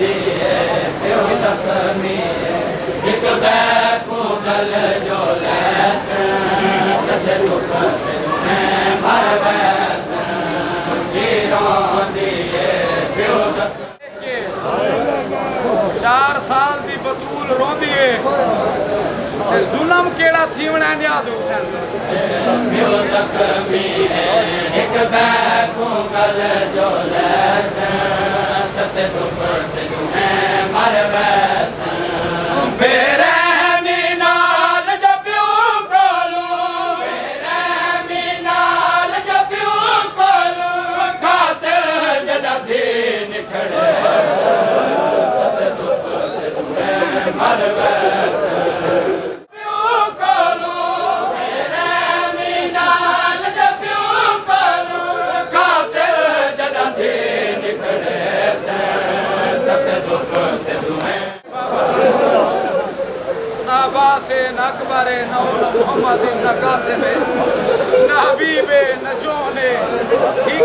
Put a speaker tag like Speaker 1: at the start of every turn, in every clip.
Speaker 1: दिए प्यो जख्मी एक बैको गल जो लैसन कसे दुख में मर वैसन जीरों दिए प्यो जख्मी
Speaker 2: 4 साल दी बतूल रोंदी है ते जुल्म केड़ा थीवना याद हुसैन
Speaker 1: प्यो जख्मी एक बैको गल जो लैसन कसे दुख में मर वैसन बेरहमी नाल जो प्यो कोलू बेरहमी नाल जो प्यो कोलू खातिर जदा दीन खड़े कसे दुख में मर वैसन प्यो कोलू बेरहमी नाल जो प्यो कोलू खातिर जदा दीन खड़े कसे दुख में
Speaker 2: बासे न अकबरे न मोहम्मद न कासिम न हबीबे न जोने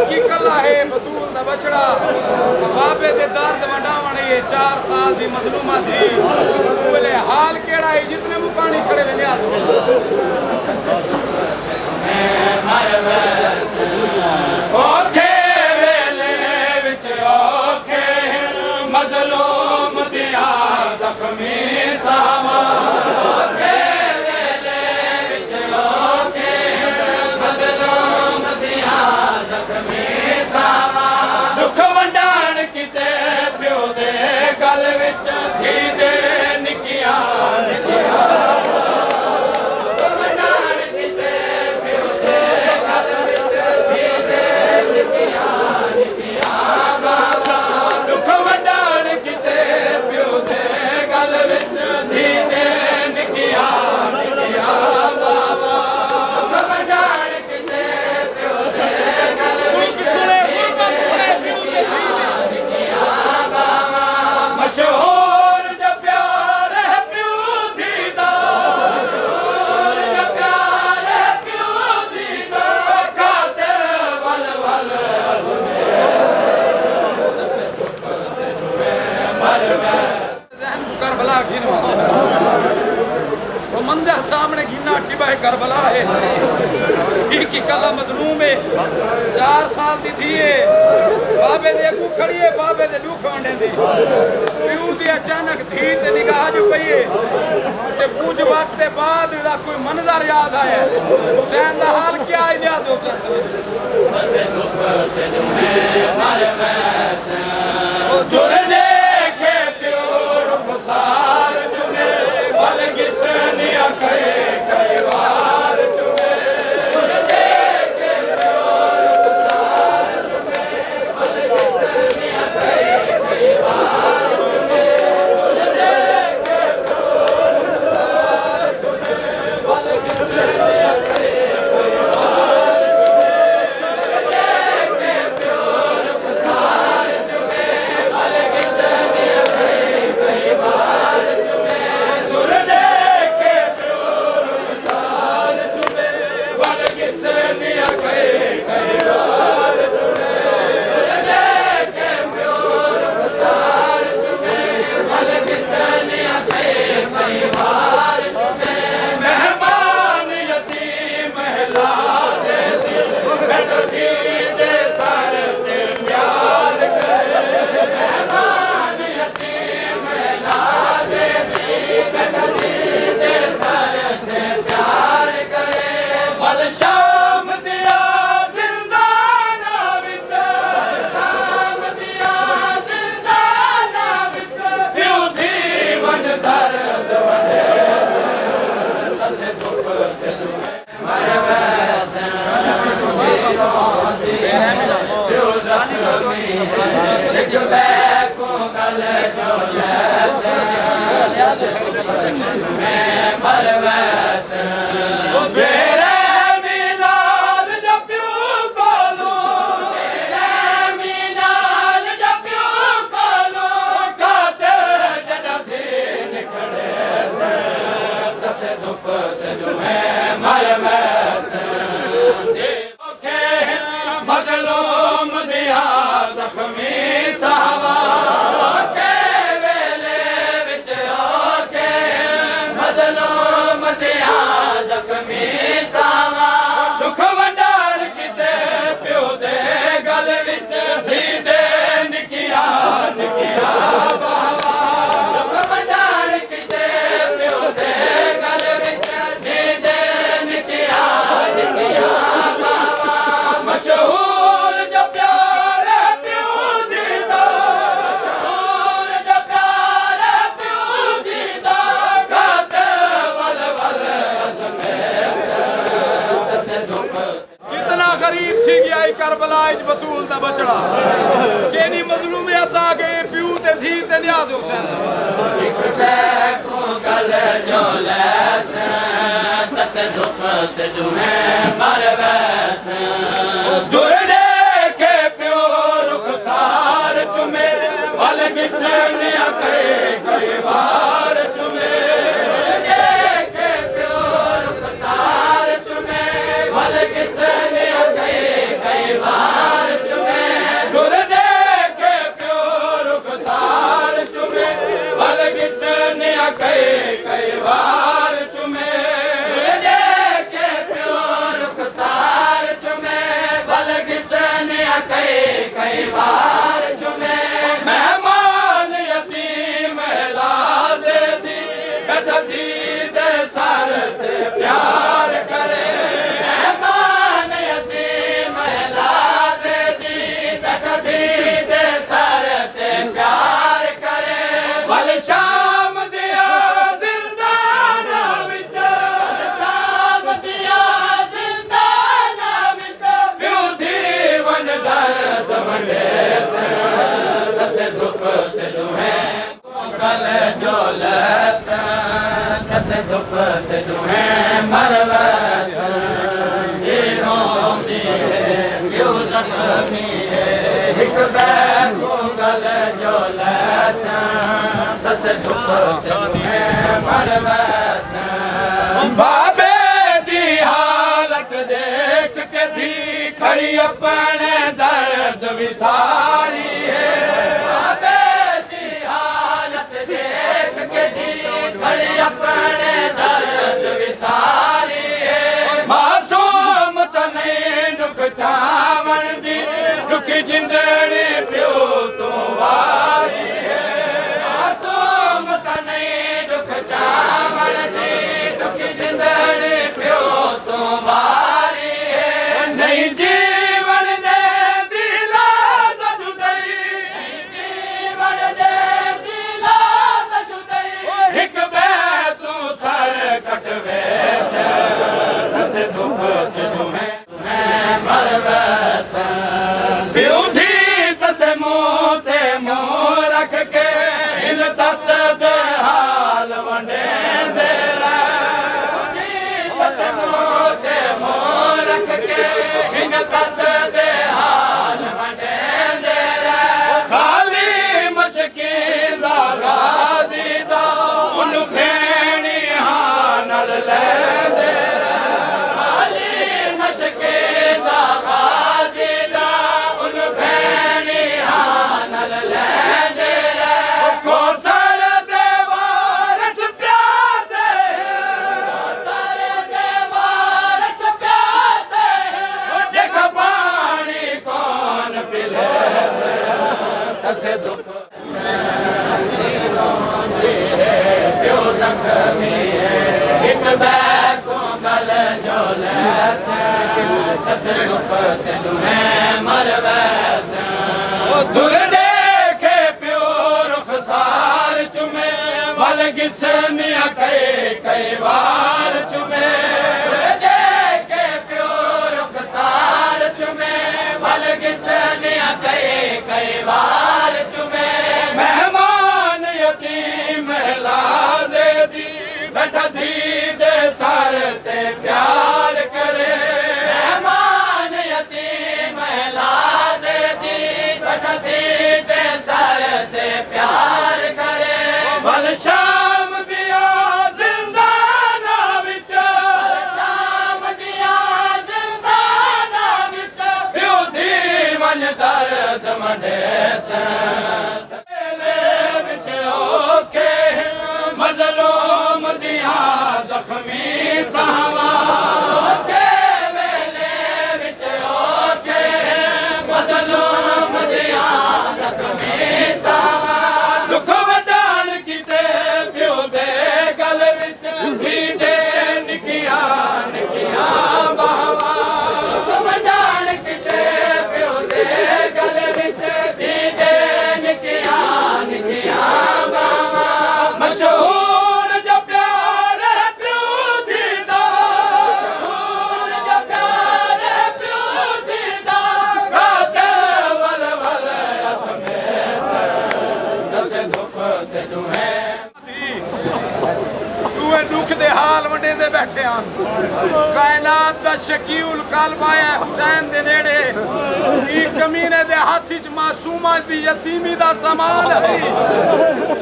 Speaker 2: की कला है बतूल दा बछड़ा बाबे दे दर्द वंडावण ये 4 साल दी मजलूमा थी बोले हाल केड़ा है जितने मुकानी खड़े वे न्याज
Speaker 1: ओखे वेले विच ओखे मजलूम दिया जख्मी सावा ओखे वेले विच ओखे मजलूम दिया जख्मी सावा दुख वंडाण किते प्यो दे गल विच थी दे निकिया निकिया
Speaker 2: वो मंजर सामने गिना टिबा करबला है की कला मजलूम है 4 साल दी थी बाबे दे अगू खड़ी है बाबे दे दुख वंडे दी प्यू दी अचानक धी ते निगाह जो पई है ते कुछ वक्त के बाद दा कोई मंजर याद आया हुसैन दा हाल क्या है याद हुसैन
Speaker 1: बसे दुख से में मर वैसन दुर देखे प्यो रुखसार चुने बल किसने कई बार चुने दुर देखे प्यो रुखसार चुने बल किसने कई बार चुने दुर देखे प्यो रुखसार चुने बल किसने कई बार देखे प्यो रुखसार चुने बल किसने कई बार चुने दुर देखे प्यो रुखसार चुने बल किसने कई बार चुने दुर देखे प्यो रुखसार चुने बल किसने कई बार चुने मेहमान यतीम महिला दे दिल बैठती दे सर ते प्यार करे मेहमान यतीम महिला दे दिल बैठती दे सर ते प्यार करे बल शाम दिया जिंदाना विच शाम दिया जिंदाना विच प्यो दी वन दर्द वंडे कसे दुख दिल में मर वैसन प्यो जख्मी एक बैको गल जो लैसन में मर वैसन बेरहमी नाल जो प्यो कोलू बेरहमी नाल जो प्यो कोलू खातिर जदा दीन खड़े कसे दुख दिल में मर वैसन मजलूम दिया जख्मी सावा
Speaker 2: बचड़ा केनी मजलूमियत आ गए प्यू ते थी ते न्याज हुसैन
Speaker 1: को गल जो लैसे तस दुख ते दुहे मर वैसे
Speaker 2: दुरने के प्यो रुखसार चुमे वल गिसन कई बार चुमे
Speaker 1: के प्यो रुखसार चुमे वल किसन कई बार चुमे
Speaker 2: दुरने के प्यो रुखसार चुमे वल गिसन कई बार चुमे
Speaker 1: के प्यो रुखसार चुमे वल किसन कई बार चुमे
Speaker 2: मेहमान यतीम लाजे दी गठ दी दे सर ते प्यार करे
Speaker 1: मेहमान यतीम लाजे दी बैठ दी दे सर ते प्यार करे
Speaker 2: वल शाम दिया जिंदाना विच
Speaker 1: शाम दिया जिंदाना विच
Speaker 2: प्यो दी वंज दर्द वंडे से
Speaker 1: तसे दुख ते दुहे गल जो लैसे तसे दुख ते दुहे मर वैसे ये रोंदी है क्यों जख्मी है हिक बैको गल जो लैसे तसे दुख ते दुहे मर वैसे
Speaker 2: बाबे दी हालत देख के थी खड़ी अपने दर्द विसारी है
Speaker 1: बाबे दी हालत देख के दी खड़ी अपने दर्द विसारी है
Speaker 2: मासूम तने नुक चावण दी नुक जिंदड़ी प्यो तो वारी है
Speaker 1: मासूम तने दुख चावण दी दुख जिंदड़ी प्यो तो वारी है
Speaker 2: नहीं जीवन ने दिला जुदई
Speaker 1: जीवन दे दिला जुदई
Speaker 2: हिक बे तू सर कटवे से तस दुख से तुम्हें
Speaker 1: मर वैसा
Speaker 2: प्यो धी तस मुंह ते मुंह रख के हिल तस दे हाल वंडे दे
Speaker 1: तस मोसे मोह रख के हिन तस दे हाल वंडे दे
Speaker 2: खाली मशकीन दा गाजी दा उन भेणी हानल ले दे
Speaker 1: खाली मशके दा गाजी दा उन भेणी हानल ले दे
Speaker 2: को सर दे वारस प्यासे
Speaker 1: सारे देवार से प्यासे
Speaker 2: देख पानी कौन पिले से तस दुख
Speaker 1: प्यो जख्मी है एक बैको गल जो लैसे तस दुख ते दुहे मर वैसे
Speaker 2: दुरने के प्यो रुखसार चुमे वल गिसन कई बार चुमे
Speaker 1: के प्यो रुखसार चुमे वल किसन कई बार चुमे
Speaker 2: मेहमान यतीम लाजे दी बैठ दी दे सर ते प्यार करे
Speaker 1: मेहमान यतीम लाजे दी बैठ दी दे सर ते प्यार करे
Speaker 2: वल शाम दिया जिंदाना विच ਤੂੰ ਦੁੱਖ ਦੇ ਹਾਲ ਵੰਡੇਂਦੇ ਬੈਠੇ ਹਨ ਕਾਇਨਾਤ ਦਾ ਸ਼ਕੀਉਲ ਕਲਬ ਆਇਆ ਹੁਸੈਨ ਦੇ ਨੇੜੇ ਇਹ ਕਮੀਨੇ ਦੇ ਹੱਥ ਵਿੱਚ ਮਾਸੂਮਾਂ ਦੀ ਯਤੀਮੀ ਦਾ ਸਮਾਨ ਹੈ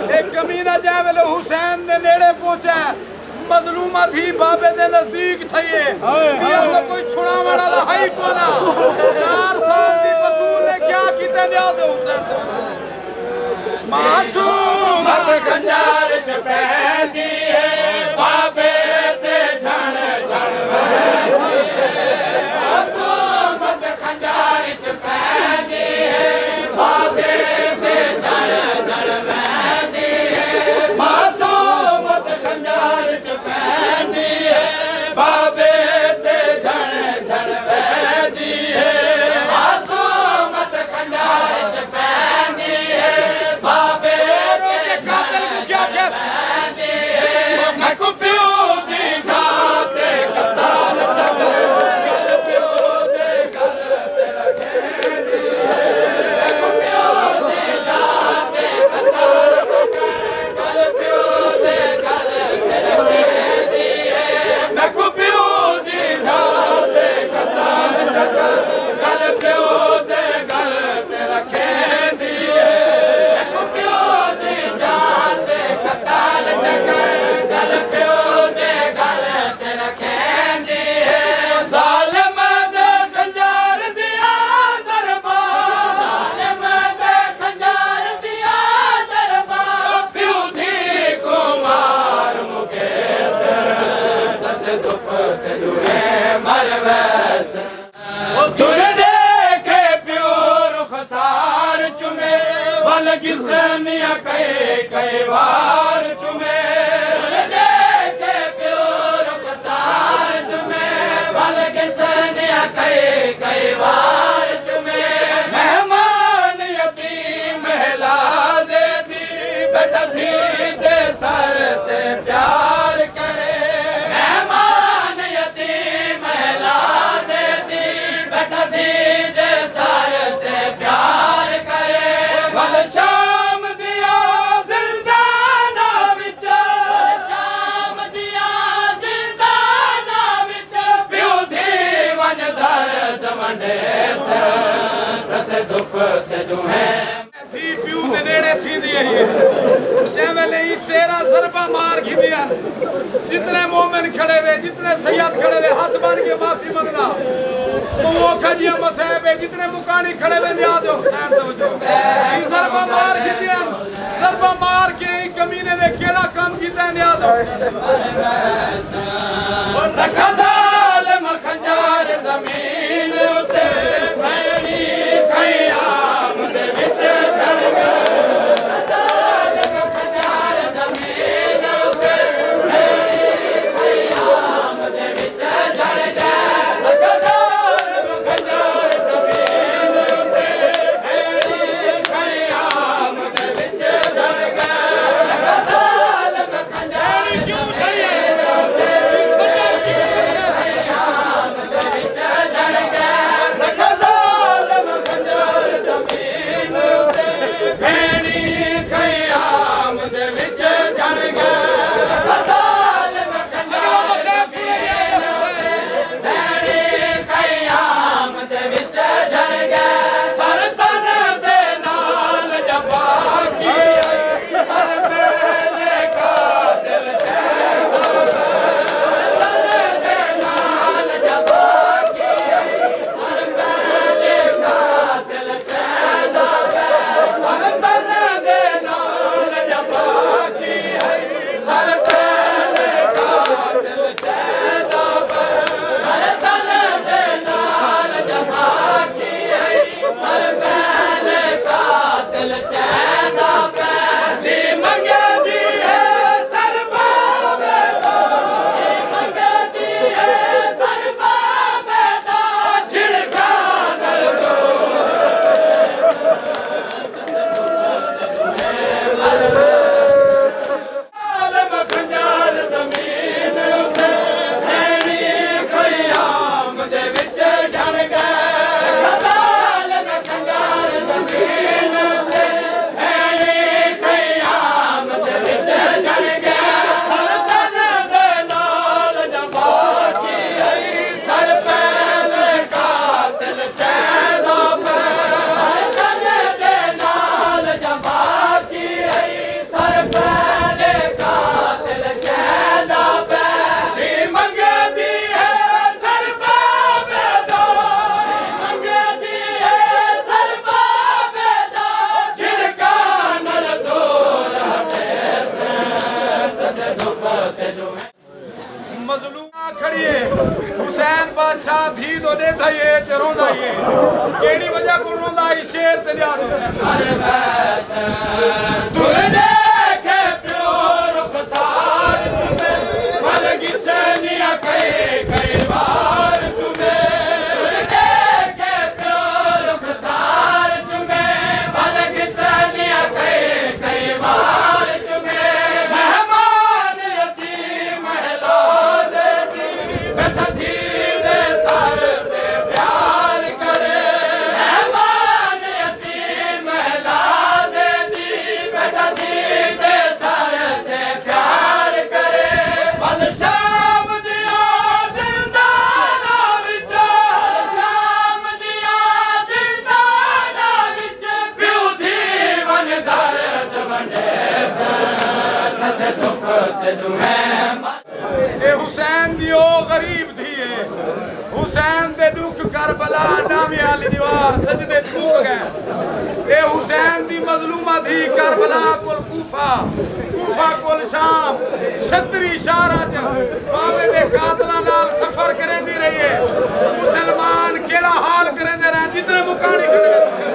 Speaker 2: ਇਹ ਕਮੀਨਾ ਜਿਵੇਂ ਵੇਲੇ ਹੁਸੈਨ ਦੇ ਨੇੜੇ ਪਹੁੰਚਾ मजलूमा थी बाबे दे नजदीक थईए ये तो कोई छुड़ावण वाला है ही कोना 4 साल दी बतूल ने क्या कीते न्या दे हुसैन मासूम मत खंजार च पैंदी है बाबे ते झण झण वहदी है मासूम मत खंजार च पैंदी है बाबे ते झण झण वहदी है मासूम मत खंजार बाबे ते झण झण वहदी है मासूमत खंजार च पैंदी है बाबे ते कातिल को वहदी है मैं को प्यो दी जाते कताल चकर गल प्यो दे गल ते रखेंदी है मैं को प्यो दी जाते कताल चकर गल प्यो दे गल ते रखेंदी मैं को प्यो दी जाते कताल चकर गल प्यो दे गल ते रखेंदी मैं को प्यो दी जाते कताल चकर गल प्यो दे गल ते रखेंदी ज़ालिम दे खंजार दिया ज़रबा ज़ालिम दे खंजार दिया ज़रबा प्यो दी को मार मुकेश दस दुख ते दुरे मर वैस दुर देखे प्यो रुखसार चुमे बल किसनिया कई बार चुमे दुर देखे प्यो रुखसार चुमे बल किसनिया कई बार चुमे मेहमान यतीम महला दे दी बैठा दी दे सर ते प्यार करे जितने मोमिन खड़े हुए जितने सैयद खड़े हुए हाथ बन के माफी मंगना वो खजिया मसैब जितने मुकानी खड़े हुए न्याज हुसैन तवज्जो ज़रबा मार के दिया ज़रबा मार के कमीने ने केड़ा काम कीता न्याज हुसैन रखा ज़ालिम खंजार ज़मीन उते मैनी ख़याम दे विच चढ़ गए ਕਿਹੜੀ ਵਜ੍ਹਾ ਕੋਲ ਰੋਂਦਾ ਸੀ ਸ਼ੇਰ ਤੇ ਲਿਆ ਦੋ
Speaker 1: ਦੁਰ ਦੇਖੇ ਪਿਓ ਰੁਖਸਾਰ ਚੁੰਮੇ ਮਲ ਕਿਸੇ ਨੀਆਂ ਕਈ ਕਈ ਵਾਰ ਚੁੰਮੇ ਦੁਰ ਦੇਖੇ ਪਿਓ ਰੁਖਸਾਰ ਚੁੰਮੇ ਮਲ ਕਿਸੇ ਨੀਆਂ ਕਈ ਕਈ ਵਾਰ ਚੁੰਮੇ ਮਹਿਮਾਨ ਯਤੀਮ ਮਹਿਲਾਜ਼ੇ ਦੀ ਬੈਠਾ ਧੀ ਦੇ ਸਰ ਤੇ ਪਿਆਰ ਕਰੇ ਮਹਿਮਾਨ ਯਤੀਮ ਮਹਿਲਾਜ਼ੇ ਦੀ ਬੈਠਾ ਧੀ ਦੇ ਸਰ ਤੇ ਪਿਆਰ ਕਰੇ ਬਲ ਸ਼ਾਮ ਦੀਆਂ ਜ਼ਿੰਦਾਨਾਂ ਵਿੱਚ ਸ਼ਾਮ ਦੀਆਂ ਜ਼ਿੰਦਾਨਾਂ ਵਿੱਚ ਪਿਓ ਦੀ ਵਨ ਦਰਦ ਵੰਡੇ ਸਨ ਨਸੇ ਦੁੱਖ ਤੇ ਦੁਹੇ
Speaker 2: ਇਹ ਹੁਸੈਨ ਦੀ ਉਹ ਗਰੀਬ ਥੀ ਹੈ ਹੁਸੈਨ ਦੇ ਦੁੱਖ ਕਰਬਲਾ ਨਾਮੇ ਵਾਲੀ ਦੀਵਾਰ ਸਜਦੇ ਝੁਕ ਗਏ ਇਹ ਹੁਸੈਨ ਦੀ ਮਜ਼ਲੂਮਾ ਥੀ ਕਰਬਲਾ ਕੋਲ ਕੂਫਾ ਕੋਲ ਸ਼ਾਮ 36 ਸ਼ਹਿਰਾਂ ਚ ਬਾਬੇ ਦੇ ਕਾਤਲਾਂ ਨਾਲ ਸਫ਼ਰ ਕਰਦੀ ਰਹੀ ਹੈ ਮੁਸਲਮਾਨ ਕਿਹੜਾ ਹਾਲ ਕਰਦੇ ਰਹੇ ਜਿਤਨੇ ਮੁਕਾਣੀ ਖੜੇ